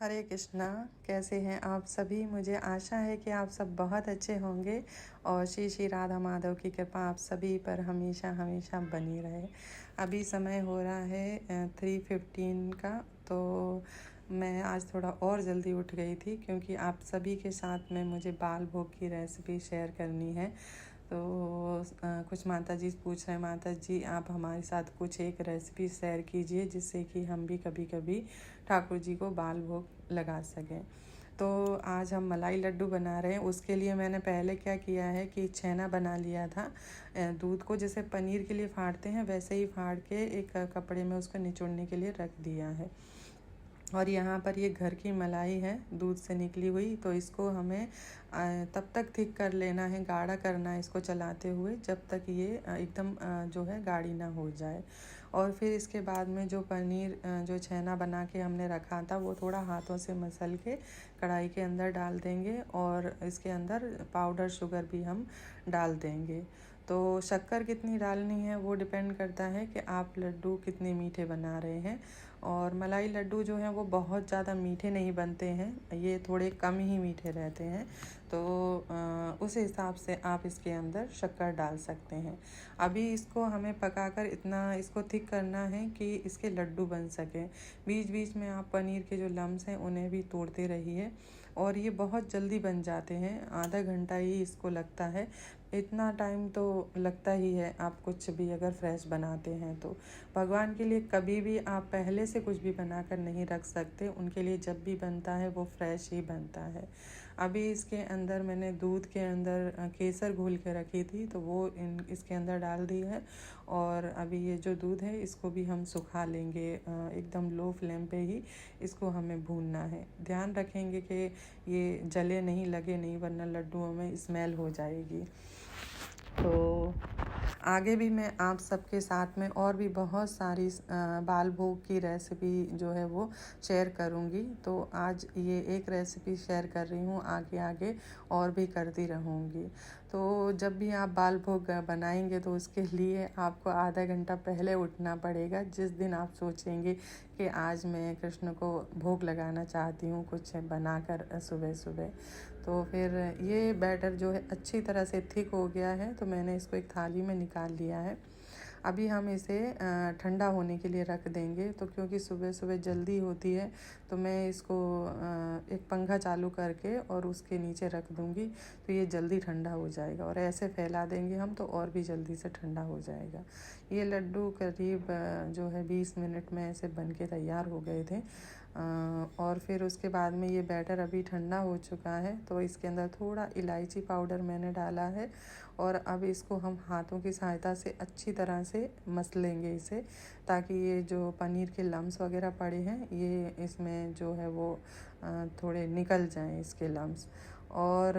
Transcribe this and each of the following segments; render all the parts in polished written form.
हरे कृष्णा। कैसे हैं आप सभी? मुझे आशा है कि आप सब बहुत अच्छे होंगे और श्री श्री राधा माधव की कृपा आप सभी पर हमेशा हमेशा बनी रहे। अभी समय हो रहा है 3:15 का। तो मैं आज थोड़ा और जल्दी उठ गई थी क्योंकि आप सभी के साथ में मुझे बाल भोग की रेसिपी शेयर करनी है। तो कुछ माता जी पूछ रहे हैं, माता जी आप हमारे साथ कुछ एक रेसिपी शेयर कीजिए जिससे कि हम भी कभी कभी ठाकुर जी को बाल भोग लगा सकें। तो आज हम मलाई लड्डू बना रहे हैं। उसके लिए मैंने पहले क्या किया है कि छेना बना लिया था। दूध को जैसे पनीर के लिए फाड़ते हैं वैसे ही फाड़ के एक कपड़े में उसको निचोड़ने के लिए रख दिया है। और यहाँ पर ये घर की मलाई है दूध से निकली हुई, तो इसको हमें तब तक थिक कर लेना है, गाढ़ा करना है इसको चलाते हुए जब तक ये एकदम जो है गाढ़ी ना हो जाए। और फिर इसके बाद में जो पनीर जो छेना बना के हमने रखा था वो थोड़ा हाथों से मसल के कढ़ाई के अंदर डाल देंगे और इसके अंदर पाउडर शुगर भी हम डाल देंगे। तो शक्कर कितनी डालनी है वो डिपेंड करता है कि आप लड्डू कितने मीठे बना रहे हैं। और मलाई लड्डू जो हैं वो बहुत ज़्यादा मीठे नहीं बनते हैं, ये थोड़े कम ही मीठे रहते हैं। तो उस हिसाब से आप इसके अंदर शक्कर डाल सकते हैं। अभी इसको हमें पकाकर इतना इसको थिक करना है कि इसके लड्डू बन सकें। बीच बीच में आप पनीर के जो लम्स हैं उन्हें भी तोड़ते रहिए। और ये बहुत जल्दी बन जाते हैं, आधा घंटा ही इसको लगता है। इतना टाइम तो लगता ही है आप कुछ भी अगर फ्रेश बनाते हैं तो। भगवान के लिए कभी भी आप पहले से कुछ भी बनाकर नहीं रख सकते, उनके लिए जब भी बनता है वो फ्रेश ही बनता है। अभी इसके अंदर मैंने दूध के अंदर केसर घोल के रखी थी तो वो इसके अंदर डाल दी है। और अभी ये जो दूध है इसको भी हम सुखा लेंगे, एकदम लो फ्लेम पे ही इसको हमें भूनना है। ध्यान रखेंगे कि ये जले नहीं, लगे नहीं, वरना लड्डुओं में स्मेल हो जाएगी। तो आगे भी मैं आप सबके साथ में और भी बहुत सारी बाल भोग की रेसिपी जो है वो शेयर करूँगी। तो आज ये एक रेसिपी शेयर कर रही हूँ, आगे आगे और भी करती रहूँगी। तो जब भी आप बाल भोग बनाएंगे तो उसके लिए आपको आधा घंटा पहले उठना पड़ेगा। जिस दिन आप सोचेंगे कि आज मैं कृष्ण को भोग लगाना चाहती हूँ कुछ बनाकर सुबह सुबह, तो फिर ये बैटर जो है अच्छी तरह से थिक हो गया है तो मैंने इसको एक थाली में निकाल लिया है। अभी हम इसे ठंडा होने के लिए रख देंगे। तो क्योंकि सुबह सुबह जल्दी होती है तो मैं इसको एक पंखा चालू करके और उसके नीचे रख दूँगी, तो ये जल्दी ठंडा हो जाएगा। और ऐसे फैला देंगे हम तो और भी जल्दी से ठंडा हो जाएगा। ये लड्डू करीब जो है 20 मिनट में ऐसे बन के तैयार हो गए थे। और फिर उसके बाद में ये बैटर अभी ठंडा हो चुका है तो इसके अंदर थोड़ा इलायची पाउडर मैंने डाला है। और अब इसको हम हाथों की सहायता से अच्छी तरह से मसलेंगे इसे, ताकि ये जो पनीर के लम्स वगैरह पड़े हैं ये इसमें जो है वो थोड़े निकल जाएं इसके लम्स। और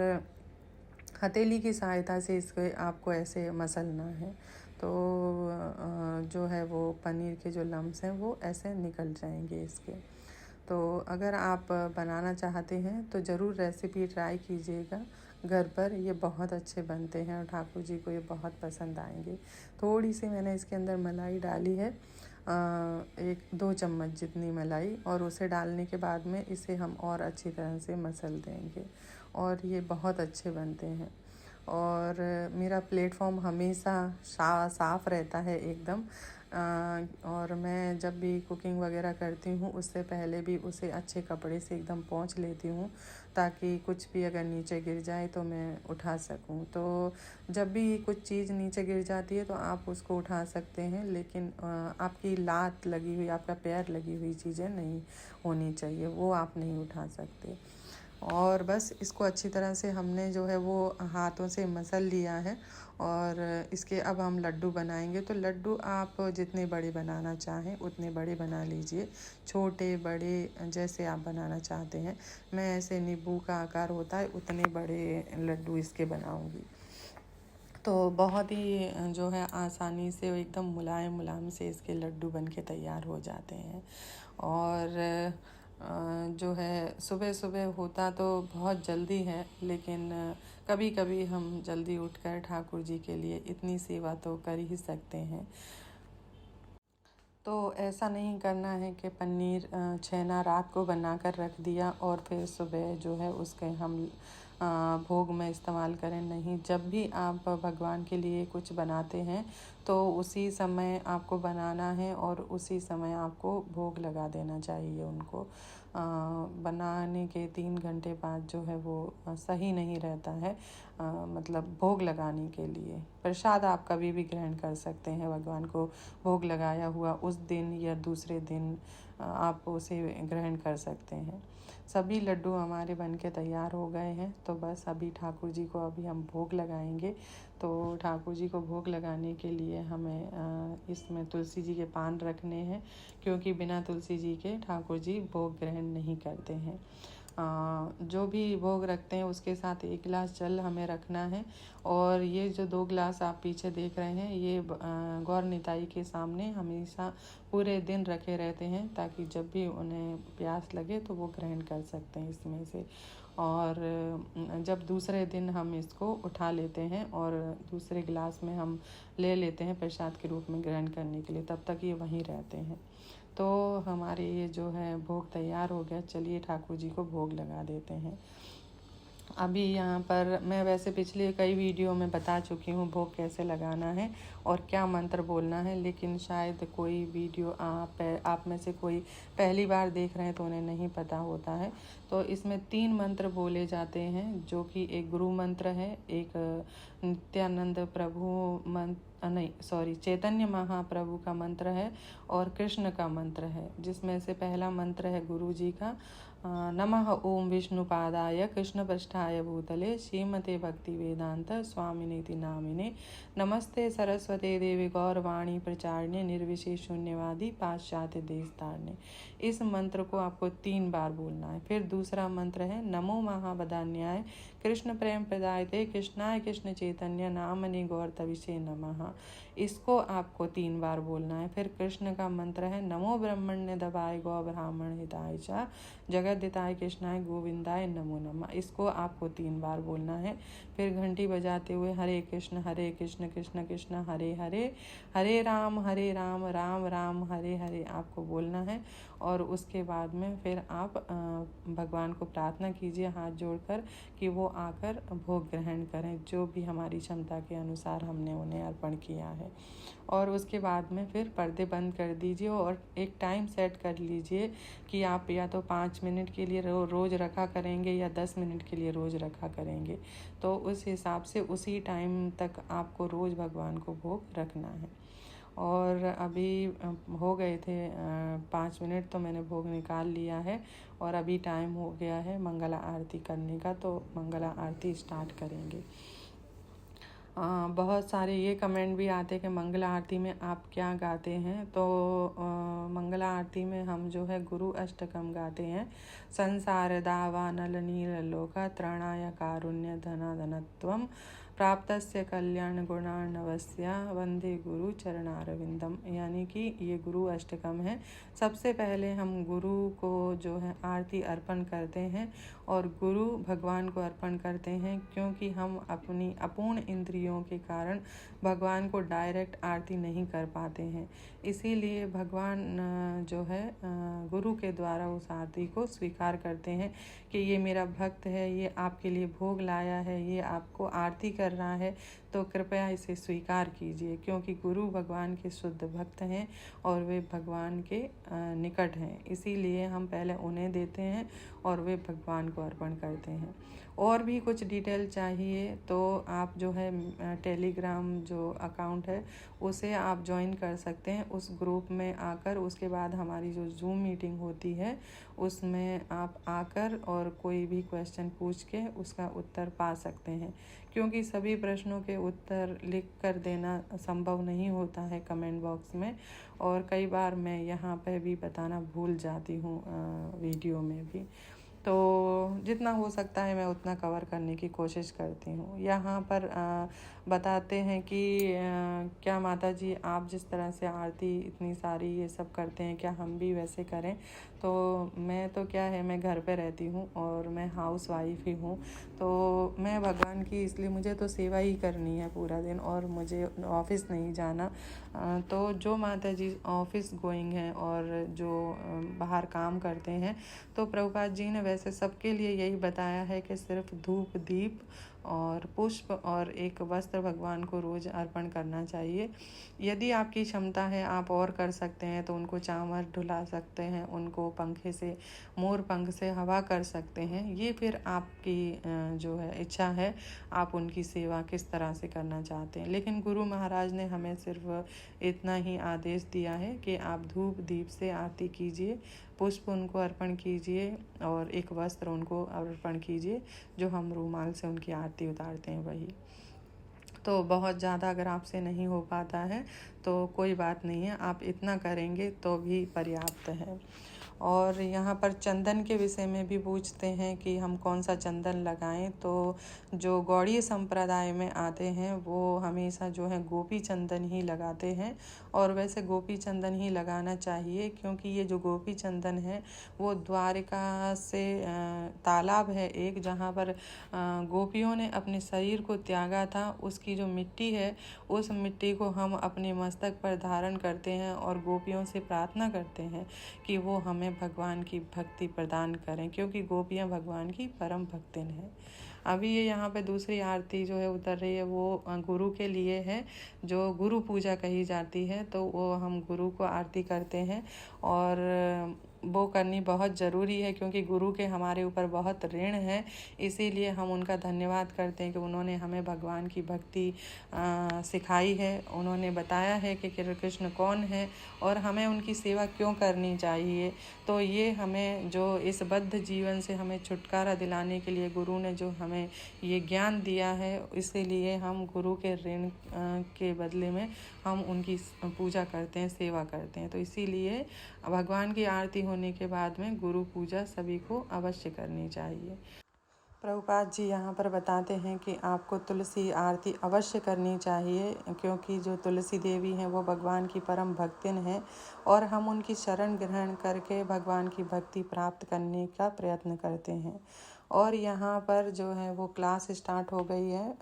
हथेली की सहायता से इसको आपको ऐसे मसलना है तो जो है वो पनीर के जो लम्स हैं वो ऐसे निकल जाएंगे इसके। तो अगर आप बनाना चाहते हैं तो ज़रूर रेसिपी ट्राई कीजिएगा घर पर, ये बहुत अच्छे बनते हैं और ठाकुर जी को ये बहुत पसंद आएंगे। थोड़ी सी मैंने इसके अंदर मलाई डाली है, 1-2 चम्मच जितनी मलाई, और उसे डालने के बाद में इसे हम और अच्छी तरह से मसल देंगे और ये बहुत अच्छे बनते हैं। और मेरा प्लेटफॉर्म हमेशा साफ़ रहता है एकदम। और मैं जब भी कुकिंग वगैरह करती हूँ उससे पहले भी उसे अच्छे कपड़े से एकदम पोंछ लेती हूँ, ताकि कुछ भी अगर नीचे गिर जाए तो मैं उठा सकूँ। तो जब भी कुछ चीज़ नीचे गिर जाती है तो आप उसको उठा सकते हैं, लेकिन आपकी लात लगी हुई, आपका पैर लगी हुई चीज़ें नहीं होनी चाहिए, वो आप नहीं उठा सकते। और बस इसको अच्छी तरह से हमने जो है वो हाथों से मसल लिया है। और इसके अब हम लड्डू बनाएंगे। तो लड्डू आप जितने बड़े बनाना चाहें उतने बड़े बना लीजिए, छोटे बड़े जैसे आप बनाना चाहते हैं। मैं ऐसे नींबू का आकार होता है उतने बड़े लड्डू इसके बनाऊंगी। तो बहुत ही जो है आसानी से एकदम मुलायम मुलायम से इसके लड्डू बन के तैयार हो जाते हैं। और जो है सुबह सुबह होता तो बहुत जल्दी है, लेकिन कभी कभी हम जल्दी उठकर ठाकुर जी के लिए इतनी सेवा तो कर ही सकते हैं। तो ऐसा नहीं करना है कि पनीर छेना रात को बना कर रख दिया और फिर सुबह जो है उसके हम भोग में इस्तेमाल करें। नहीं, जब भी आप भगवान के लिए कुछ बनाते हैं तो उसी समय आपको बनाना है और उसी समय आपको भोग लगा देना चाहिए उनको। बनाने के 3 घंटे बाद जो है वो सही नहीं रहता है, मतलब भोग लगाने के लिए। प्रसाद आप कभी भी ग्रहण कर सकते हैं, भगवान को भोग लगाया हुआ उस दिन या दूसरे दिन आप उसे ग्रहण कर सकते हैं। सभी लड्डू हमारे बन के तैयार हो गए हैं, तो बस अभी ठाकुर जी को अभी हम भोग लगाएंगे। तो ठाकुर जी को भोग लगाने के लिए हमें इसमें तुलसी जी के पान रखने हैं, क्योंकि बिना तुलसी जी के ठाकुर जी भोग ग्रहण नहीं करते हैं। जो भी भोग रखते हैं उसके साथ 1 गिलास जल हमें रखना है। और ये जो 2 गिलास आप पीछे देख रहे हैं, ये गौर निताई के सामने हमेशा पूरे दिन रखे रहते हैं, ताकि जब भी उन्हें प्यास लगे तो वो ग्रहण कर सकते हैं इसमें से। और जब दूसरे दिन हम इसको उठा लेते हैं और दूसरे गिलास में हम ले लेते हैं प्रसाद के रूप में ग्रहण करने के लिए, तब तक ये वहीं रहते हैं। तो हमारे ये जो है भोग तैयार हो गया। चलिए ठाकुर जी को भोग लगा देते हैं। अभी यहाँ पर मैं वैसे पिछले कई वीडियो में बता चुकी हूँ भोग कैसे लगाना है और क्या मंत्र बोलना है, लेकिन शायद कोई वीडियो आप में से कोई पहली बार देख रहे हैं तो उन्हें नहीं पता होता है। तो इसमें 3 मंत्र बोले जाते हैं, जो कि एक गुरु मंत्र है, एक नित्यानंद प्रभु चैतन्य महाप्रभु का मंत्र है और कृष्ण का मंत्र है। जिसमें से पहला मंत्र है गुरु जी का, नमः ओम विष्णुपादाय कृष्णपृष्ठाय भूतले श्रीमते भक्ति वेदांत स्वामिनेति नामिने नमस्ते सरस्वते देवी गौरवाणी प्रचारणे निर्विशेष शून्यवादी पाश्चात्य देश तारणे। इस मंत्र को आपको 3 बार बोलना है। फिर दूसरा मंत्र है नमो महावदान्याय कृष्ण प्रेम प्रदायते कृष्णाय कृष्ण चैतन्य नामने गौर तविषे नमः। इसको आपको 3 बार बोलना है। फिर कृष्ण का मंत्र है नमो ब्रह्मण्य दवाय गौ ब्राह्मण हिताय च जगद्दिताय कृष्णाय गोविंदाय नमो नमः। इसको आपको 3 बार बोलना है। फिर घंटी बजाते हुए हरे कृष्ण कृष्ण कृष्ण हरे हरे, हरे राम राम राम हरे हरे आपको बोलना है। और उसके बाद में फिर आप भगवान को प्रार्थना कीजिए हाथ जोड़कर कि वो आकर भोग ग्रहण करें, जो भी हमारी क्षमता के अनुसार हमने उन्हें अर्पण किया है। और उसके बाद में फिर पर्दे बंद कर दीजिए और एक टाइम सेट कर लीजिए कि आप या तो 5 मिनट के लिए रोज़ रखा करेंगे या 10 मिनट के लिए रोज़ रखा करेंगे। तो उस हिसाब से उसी टाइम तक आपको रोज़ भगवान को भोग रखना है। और अभी हो गए थे 5 मिनट, तो मैंने भोग निकाल लिया है और अभी टाइम हो गया है मंगला आरती करने का। तो मंगला आरती स्टार्ट करेंगे। बहुत सारे ये कमेंट भी आते हैं कि मंगला आरती में आप क्या गाते हैं। तो मंगला आरती में हम जो है गुरु अष्टकम गाते हैं। संसार दावा नल नील लोका त्रणाय कारुण्य धना धनत्वम प्राप्तस्य कल्याण गुणार्णवस्य वंदे गुरु चरणारविंदम। यानी कि ये गुरु अष्टकम है। सबसे पहले हम गुरु को जो है आरती अर्पण करते हैं और गुरु भगवान को अर्पण करते हैं, क्योंकि हम अपनी अपूर्ण इंद्रियों के कारण भगवान को डायरेक्ट आरती नहीं कर पाते हैं। इसीलिए भगवान जो है गुरु के द्वारा उस आरती को स्वीकार करते हैं कि ये मेरा भक्त है, ये आपके लिए भोग लाया है, ये आपको आरती कर रहा है, तो कृपया इसे स्वीकार कीजिए। क्योंकि गुरु भगवान के शुद्ध भक्त हैं और वे भगवान के निकट हैं, इसीलिए हम पहले उन्हें देते हैं और वे भगवान को अर्पण करते हैं। और भी कुछ डिटेल चाहिए तो आप जो है टेलीग्राम जो अकाउंट है उसे आप ज्वाइन कर सकते हैं। उस ग्रुप में आकर उसके बाद हमारी जो जूम मीटिंग होती है उसमें आप आकर और कोई भी क्वेश्चन पूछ के उसका उत्तर पा सकते हैं, क्योंकि सभी प्रश्नों के उत्तर लिख कर देना संभव नहीं होता है कमेंट बॉक्स में, और कई बार मैं यहाँ पर भी बताना भूल जाती हूँ वीडियो में भी। तो जितना हो सकता है मैं उतना कवर करने की कोशिश करती हूँ। यहाँ पर बताते हैं कि क्या माता जी आप जिस तरह से आरती इतनी सारी ये सब करते हैं, क्या हम भी वैसे करें। तो मैं तो क्या है, मैं घर पे रहती हूँ और मैं हाउस वाइफ ही हूँ। तो मैं भगवान की इसलिए मुझे तो सेवा ही करनी है पूरा दिन, और मुझे ऑफिस नहीं जाना। तो जो माता जी ऑफिस गोइंग हैं और जो बाहर काम करते हैं, तो प्रभुपाद जी ने वैसे सबके लिए यही बताया है कि सिर्फ धूप दीप और पुष्प और एक वस्त्र भगवान को रोज़ अर्पण करना चाहिए। यदि आपकी क्षमता है, आप और कर सकते हैं, तो उनको चावल धुला सकते हैं, उनको पंखे से, मोर पंख से हवा कर सकते हैं। ये फिर आपकी जो है इच्छा है, आप उनकी सेवा किस तरह से करना चाहते हैं। लेकिन गुरु महाराज ने हमें सिर्फ इतना ही आदेश दिया है कि आप धूप दीप से आरती कीजिए, पुष्प उनको अर्पण कीजिए और एक वस्त्र उनको अर्पण कीजिए, जो हम रूमाल से उनकी आरती उतारते हैं वही। तो बहुत ज़्यादा अगर आपसे नहीं हो पाता है तो कोई बात नहीं है, आप इतना करेंगे तो भी पर्याप्त है। और यहाँ पर चंदन के विषय में भी पूछते हैं कि हम कौन सा चंदन लगाएं। तो जो गौड़ीय संप्रदाय में आते हैं वो हमेशा जो है गोपी चंदन ही लगाते हैं, और वैसे गोपी चंदन ही लगाना चाहिए, क्योंकि ये जो गोपी चंदन है वो द्वारिका से तालाब है एक, जहाँ पर गोपियों ने अपने शरीर को त्यागा था, उसकी जो मिट्टी है उस मिट्टी को हम अपने मस्तक पर धारण करते हैं और गोपियों से प्रार्थना करते हैं कि वो हमें भगवान की भक्ति प्रदान करें, क्योंकि गोपियाँ भगवान की परम भक्तिन हैं। अभी ये यहाँ पे दूसरी आरती जो है उतर रही है, वो गुरु के लिए है, जो गुरु पूजा कही जाती है। तो वो हम गुरु को आरती करते हैं, और वो करनी बहुत ज़रूरी है, क्योंकि गुरु के हमारे ऊपर बहुत ऋण है। इसीलिए हम उनका धन्यवाद करते हैं कि उन्होंने हमें भगवान की भक्ति सिखाई है, उन्होंने बताया है कि कृष्ण कौन है और हमें उनकी सेवा क्यों करनी चाहिए। तो ये हमें जो इस बद्ध जीवन से हमें छुटकारा दिलाने के लिए गुरु ने जो हमें ये ज्ञान दिया है, इसीलिए हम गुरु के ऋण के बदले में हम उनकी पूजा करते हैं, सेवा करते हैं। तो इसीलिए भगवान की आरती होने के बाद में गुरु पूजा सभी को अवश्य करनी चाहिए। प्रभुपाद जी यहाँ पर बताते हैं कि आपको तुलसी आरती अवश्य करनी चाहिए, क्योंकि जो तुलसी देवी हैं वो भगवान की परम भक्तिन हैं, और हम उनकी शरण ग्रहण करके भगवान की भक्ति प्राप्त करने का प्रयत्न करते हैं। और यहाँ पर जो है वो क्लास स्टार्ट हो गई है,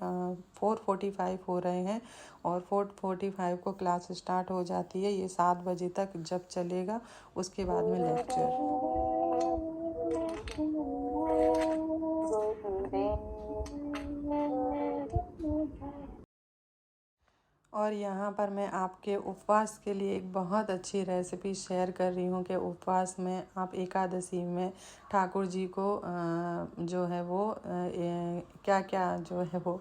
4:45 हो रहे हैं, और 4:45 को क्लास स्टार्ट हो जाती है। ये 7 बजे तक जब चलेगा, उसके बाद में लेक्चर। और यहाँ पर मैं आपके उपवास के लिए एक बहुत अच्छी रेसिपी शेयर कर रही हूँ कि उपवास में आप एकादशी में ठाकुर जी को जो है वो क्या क्या जो है वो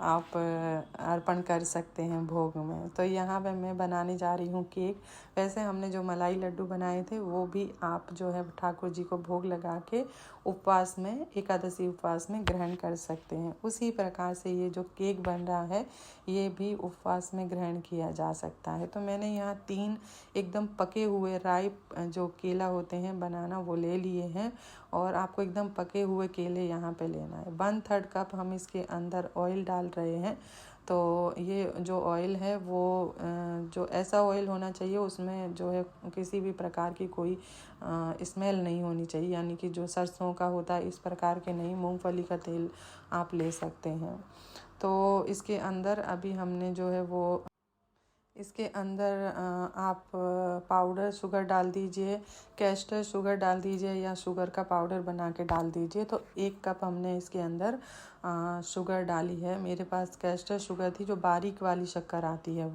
आप अर्पण कर सकते हैं भोग में। तो यहाँ पे मैं बनाने जा रही हूँ केक। वैसे हमने जो मलाई लड्डू बनाए थे वो भी आप जो है ठाकुर जी को भोग लगा के उपवास में, एकादशी उपवास में ग्रहण कर सकते हैं। उसी प्रकार से ये जो केक बन रहा है ये भी उपवास में ग्रहण किया जा सकता है। तो मैंने यहाँ 3 एकदम पके हुए राइप जो केला होते हैं, बनाना, वो ले लिए हैं, और आपको एकदम पके हुए केले यहाँ पे लेना है। 1/3 कप हम इसके अंदर ऑयल डाल रहे हैं। तो ये जो ऑयल है वो जो ऐसा ऑयल होना चाहिए उसमें जो है किसी भी प्रकार की कोई स्मेल नहीं होनी चाहिए, यानी कि जो सरसों का होता है इस प्रकार के नहीं, मूंगफली का तेल आप ले सकते हैं। तो इसके अंदर अभी हमने जो है वो इसके अंदर आप पाउडर शुगर डाल दीजिए, कैस्टर शुगर डाल दीजिए, या शुगर का पाउडर बना के डाल दीजिए। तो 1 कप हमने इसके अंदर शुगर डाली है। मेरे पास कैस्टर शुगर थी, जो बारीक वाली शक्कर आती है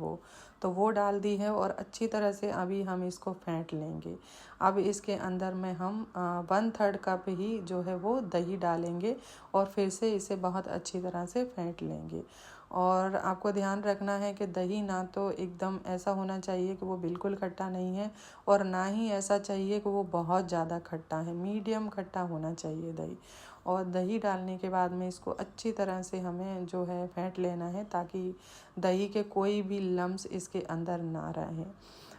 वो डाल दी है, और अच्छी तरह से अभी हम इसको फेंट लेंगे। अब इसके अंदर में हम 1/3 कप ही जो है वो दही डालेंगे, और फिर से इसे बहुत अच्छी तरह से फेंट लेंगे। और आपको ध्यान रखना है कि दही ना तो एकदम ऐसा होना चाहिए कि वो बिल्कुल खट्टा नहीं है, और ना ही ऐसा चाहिए कि वो बहुत ज़्यादा खट्टा है, मीडियम खट्टा होना चाहिए दही। और दही डालने के बाद में इसको अच्छी तरह से हमें जो है फेंट लेना है, ताकि दही के कोई भी लम्स इसके अंदर ना रहें।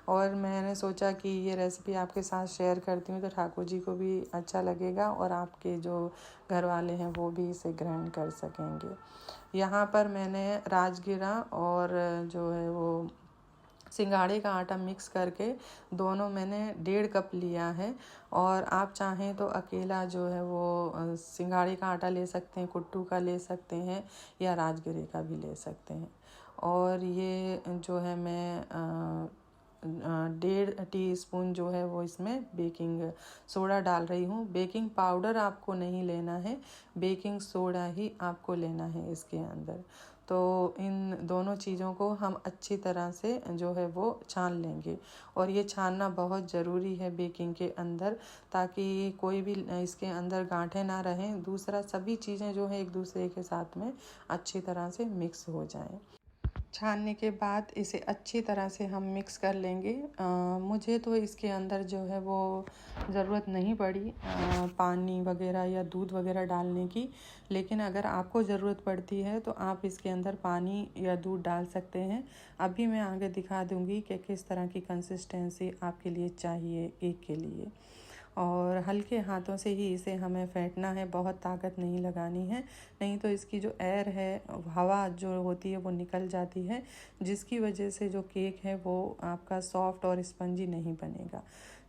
और मैंने सोचा कि ये रेसिपी आपके साथ शेयर करती हूँ तो ठाकुर जी को भी अच्छा लगेगा, और आपके जो घर वाले हैं वो भी इसे ग्रहण कर सकेंगे। यहाँ पर मैंने राजगिरा और जो है वो सिंघाड़े का आटा मिक्स करके दोनों मैंने 1.5 कप लिया है। और आप चाहें तो अकेला जो है वो सिंघाड़े का आटा ले सकते हैं, कुट्टू का ले सकते हैं या राजगिरे का भी ले सकते हैं। और ये जो है मैं 1.5 टीस्पून जो है वो इसमें बेकिंग सोडा डाल रही हूँ। बेकिंग पाउडर आपको नहीं लेना है, बेकिंग सोडा ही आपको लेना है इसके अंदर। तो इन दोनों चीज़ों को हम अच्छी तरह से जो है वो छान लेंगे। और ये छानना बहुत ज़रूरी है बेकिंग के अंदर, ताकि कोई भी इसके अंदर गांठें ना रहें। दूसरा, सभी चीज़ें जो है एक दूसरे के साथ में अच्छी तरह से मिक्स हो जाएं। छानने के बाद इसे अच्छी तरह से हम मिक्स कर लेंगे। मुझे तो इसके अंदर जो है वो ज़रूरत नहीं पड़ी पानी वगैरह या दूध वगैरह डालने की, लेकिन अगर आपको ज़रूरत पड़ती है तो आप इसके अंदर पानी या दूध डाल सकते हैं। अभी मैं आगे दिखा दूँगी कि किस तरह की कंसिस्टेंसी आपके लिए चाहिए केक के लिए। और हल्के हाथों से ही इसे हमें फेंटना है, बहुत ताकत नहीं लगानी है, नहीं तो इसकी जो एयर है, हवा जो होती है वो निकल जाती है, जिसकी वजह से जो केक है वो आपका सॉफ्ट और स्पंजी नहीं बनेगा।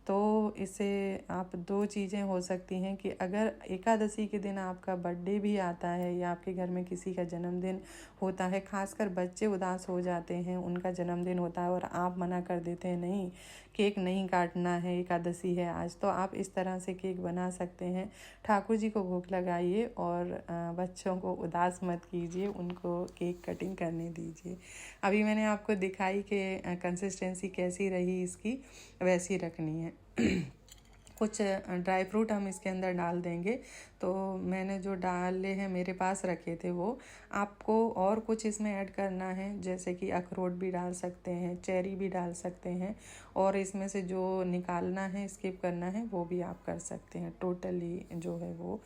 तो इससे आप 2 चीज़ें हो सकती हैं कि अगर एकादशी के दिन आपका बर्थडे भी आता है या आपके घर में किसी का जन्मदिन होता है, खासकर बच्चे उदास हो जाते हैं, उनका जन्मदिन होता है और आप मना कर देते हैं नहीं केक नहीं काटना है, एकादशी है आज, तो आप इस तरह से केक बना सकते हैं। ठाकुर जी को भोग लगाइए और बच्चों को उदास मत कीजिए, उनको केक कटिंग करने दीजिए। अभी मैंने आपको दिखाई कि कंसिस्टेंसी कैसी रही इसकी, वैसी रखनी है। कुछ ड्राई फ्रूट हम इसके अंदर डाल देंगे। तो मैंने जो डाले हैं मेरे पास रखे थे वो, आपको और कुछ इसमें ऐड करना है, जैसे कि अखरोट भी डाल सकते हैं, चेरी भी डाल सकते हैं, और इसमें से जो निकालना है, स्किप करना है, वो भी आप कर सकते हैं। टोटली जो है वो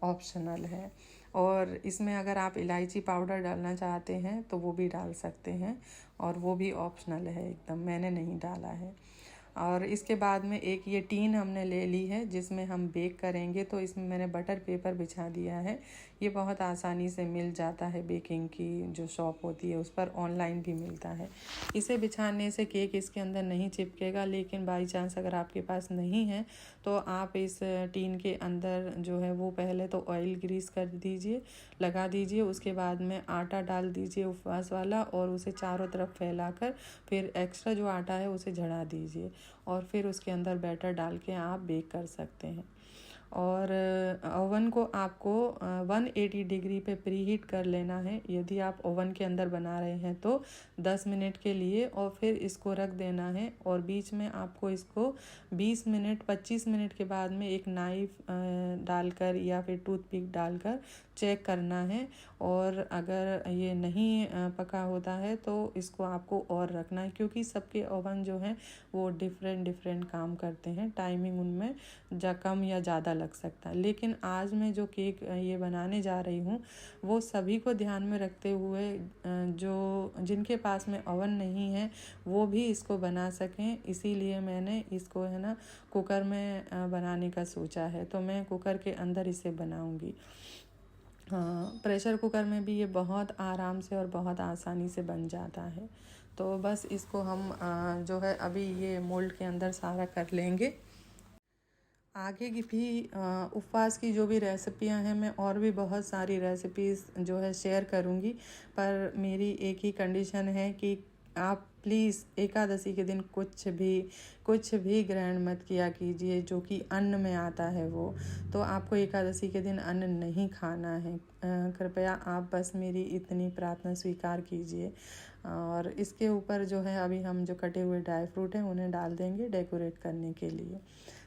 ऑप्शनल है। और इसमें अगर आप इलायची पाउडर डालना चाहते हैं तो वो भी डाल सकते हैं, और वो भी ऑप्शनल है एकदम, मैंने नहीं डाला है। और इसके बाद में एक ये टीन हमने ले ली है जिसमें हम बेक करेंगे। तो इसमें मैंने बटर पेपर बिछा दिया है, ये बहुत आसानी से मिल जाता है, बेकिंग की जो शॉप होती है उस पर ऑनलाइन भी मिलता है। इसे बिछाने से केक इसके अंदर नहीं चिपकेगा, लेकिन बाई चांस अगर आपके पास नहीं है तो आप इस टीन के अंदर जो है वो पहले तो ऑयल ग्रीस कर दीजिए, लगा दीजिए, उसके बाद में आटा डाल दीजिए उपवास वाला, और उसे चारों तरफ फैलाकर फिर एक्स्ट्रा जो आटा है उसे झड़ा दीजिए, और फिर उसके अंदर बैटर डाल के आप बेक कर सकते हैं। और ओवन को आपको 180 डिग्री पे प्री हीट कर लेना है। यदि आप ओवन के अंदर बना रहे हैं तो 10 मिनट के लिए, और फिर इसको रख देना है। और बीच में आपको इसको 20 मिनट 25 मिनट के बाद में एक नाइफ डालकर या फिर टूथपिक डालकर चेक करना है। और अगर ये नहीं पका होता है तो इसको आपको और रखना है, क्योंकि सबके ओवन जो हैं वो डिफरेंट काम करते हैं, टाइमिंग उनमें कम या ज़्यादा लग सकता है। लेकिन आज मैं जो केक ये बनाने जा रही हूँ वो सभी को ध्यान में रखते हुए, जो जिनके पास में ओवन नहीं है वो भी इसको बना सकें, इसीलिए मैंने इसको है ना कुकर में बनाने का सोचा है। तो मैं कुकर के अंदर इसे बनाऊंगी। हाँ, प्रेशर कुकर में भी ये बहुत आराम से और बहुत आसानी से बन जाता है। तो बस इसको हम जो है अभी ये मोल्ड के अंदर सारा कर लेंगे। आगे की भी उपवास की जो भी रेसिपियां हैं, मैं और भी बहुत सारी रेसिपीज़ जो है शेयर करूंगी, पर मेरी एक ही कंडीशन है कि आप प्लीज़ एकादशी के दिन कुछ भी ग्रहण मत किया कीजिए जो कि अन्न में आता है। वो तो आपको एकादशी के दिन अन्न नहीं खाना है। कृपया आप बस मेरी इतनी प्रार्थना स्वीकार कीजिए। और इसके ऊपर जो है अभी हम जो कटे हुए ड्राई फ्रूट हैं उन्हें डाल देंगे डेकोरेट करने के लिए।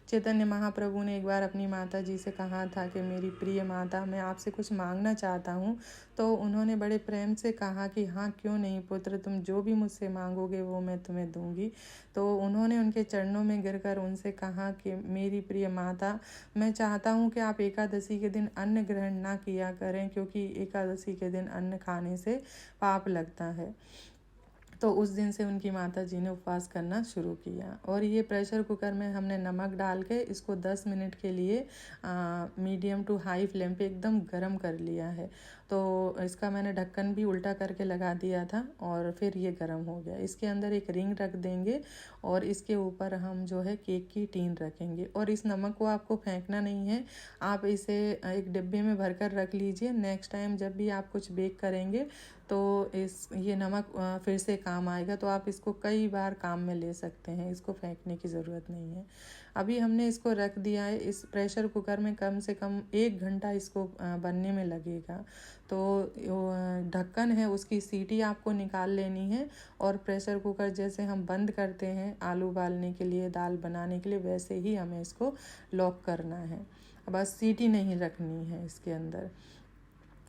चैतन्य महाप्रभु ने एक बार अपनी माता जी से कहा था कि मेरी प्रिय माता, मैं आपसे कुछ मांगना चाहता हूँ। तो उन्होंने बड़े प्रेम से कहा कि हाँ क्यों नहीं पुत्र, तुम जो भी मुझसे मांगोगे वो मैं तुम्हें दूंगी। तो उन्होंने उनके चरणों में गिरकर उनसे कहा कि मेरी प्रिय माता, मैं चाहता हूँ कि आप एकादशी के दिन अन्न ग्रहण ना किया करें, क्योंकि एकादशी के दिन अन्न खाने से पाप लगता है। तो उस दिन से उनकी माता जी ने उपवास करना शुरू किया। और ये प्रेशर कुकर में हमने नमक डाल के इसको 10 मिनट के लिए मीडियम टू हाई फ्लेम पे एकदम गरम कर लिया है। तो इसका मैंने ढक्कन भी उल्टा करके लगा दिया था और फिर ये गर्म हो गया। इसके अंदर एक रिंग रख देंगे और इसके ऊपर हम जो है केक की टीन रखेंगे। और इस नमक को आपको फेंकना नहीं है, आप इसे एक डिब्बे में भर कर रख लीजिए। नेक्स्ट टाइम जब भी आप कुछ बेक करेंगे तो ये नमक फिर से काम आएगा, तो आप इसको कई बार काम में ले सकते हैं, इसको फेंकने की ज़रूरत नहीं है। अभी हमने इसको रख दिया है। इस प्रेशर कुकर में कम से कम 1 घंटा इसको बनने में लगेगा। तो ढक्कन है उसकी सीटी आपको निकाल लेनी है और प्रेशर कुकर जैसे हम बंद करते हैं आलू उबालने के लिए, दाल बनाने के लिए, वैसे ही हमें इसको लॉक करना है। बस सीटी नहीं रखनी है इसके अंदर।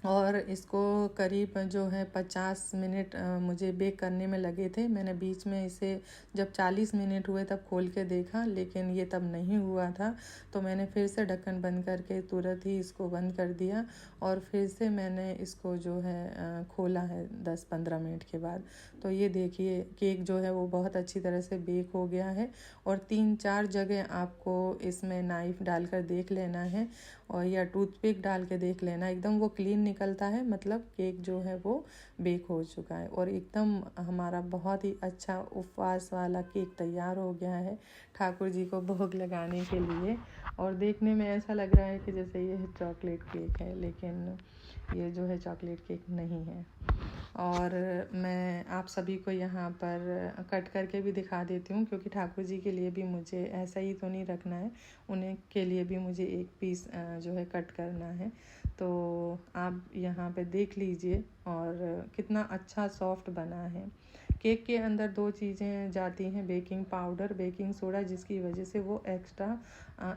और इसको करीब जो है 50 मिनट मुझे बेक करने में लगे थे। मैंने बीच में इसे जब 40 मिनट हुए तब खोल के देखा, लेकिन ये तब नहीं हुआ था, तो मैंने फिर से ढक्कन बंद करके तुरंत ही इसको बंद कर दिया और फिर से मैंने इसको जो है खोला है 10-15 मिनट के बाद। तो ये देखिए केक जो है वो बहुत अच्छी तरह से बेक हो गया है। और 3-4 जगह आपको इसमें नाइफ़ डालकर देख लेना है और या टूथपिक डाल के देख लेना, एकदम वो क्लीन निकलता है, मतलब केक जो है वो बेक हो चुका है। और एकदम हमारा बहुत ही अच्छा उपवास वाला केक तैयार हो गया है ठाकुर जी को भोग लगाने के लिए। और देखने में ऐसा लग रहा है कि जैसे ये चॉकलेट केक है, लेकिन ये जो है चॉकलेट केक नहीं है। और मैं आप सभी को यहाँ पर कट करके भी दिखा देती हूँ, क्योंकि ठाकुर जी के लिए भी मुझे ऐसा ही तो नहीं रखना है, उन्हें के लिए भी मुझे एक पीस जो है कट करना है। तो आप यहाँ पे देख लीजिए और कितना अच्छा सॉफ्ट बना है। केक के अंदर 2 चीज़ें जाती हैं, बेकिंग पाउडर, बेकिंग सोडा, जिसकी वजह से वो एक्स्ट्रा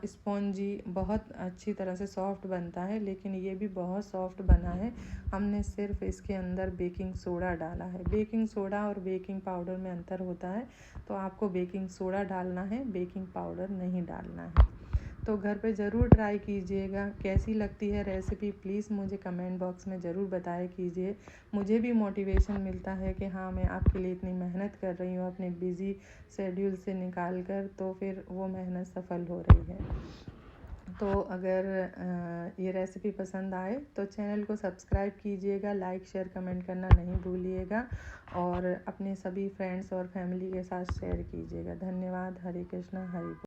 स्पॉन्जी बहुत अच्छी तरह से सॉफ्ट बनता है। लेकिन ये भी बहुत सॉफ्ट बना है, हमने सिर्फ इसके अंदर बेकिंग सोडा डाला है। बेकिंग सोडा और बेकिंग पाउडर में अंतर होता है, तो आपको बेकिंग सोडा डालना है, बेकिंग पाउडर नहीं डालना है। तो घर पे ज़रूर ट्राई कीजिएगा। कैसी लगती है रेसिपी प्लीज़ मुझे कमेंट बॉक्स में ज़रूर बताया कीजिए। मुझे भी मोटिवेशन मिलता है कि हाँ, मैं आपके लिए इतनी मेहनत कर रही हूँ अपने बिज़ी शेड्यूल से निकाल कर, तो फिर वो मेहनत सफल हो रही है। तो अगर ये रेसिपी पसंद आए तो चैनल को सब्सक्राइब कीजिएगा, लाइक शेयर कमेंट करना नहीं भूलिएगा और अपने सभी फ्रेंड्स और फैमिली के साथ शेयर कीजिएगा। धन्यवाद। हरे कृष्णा, हरि बोल।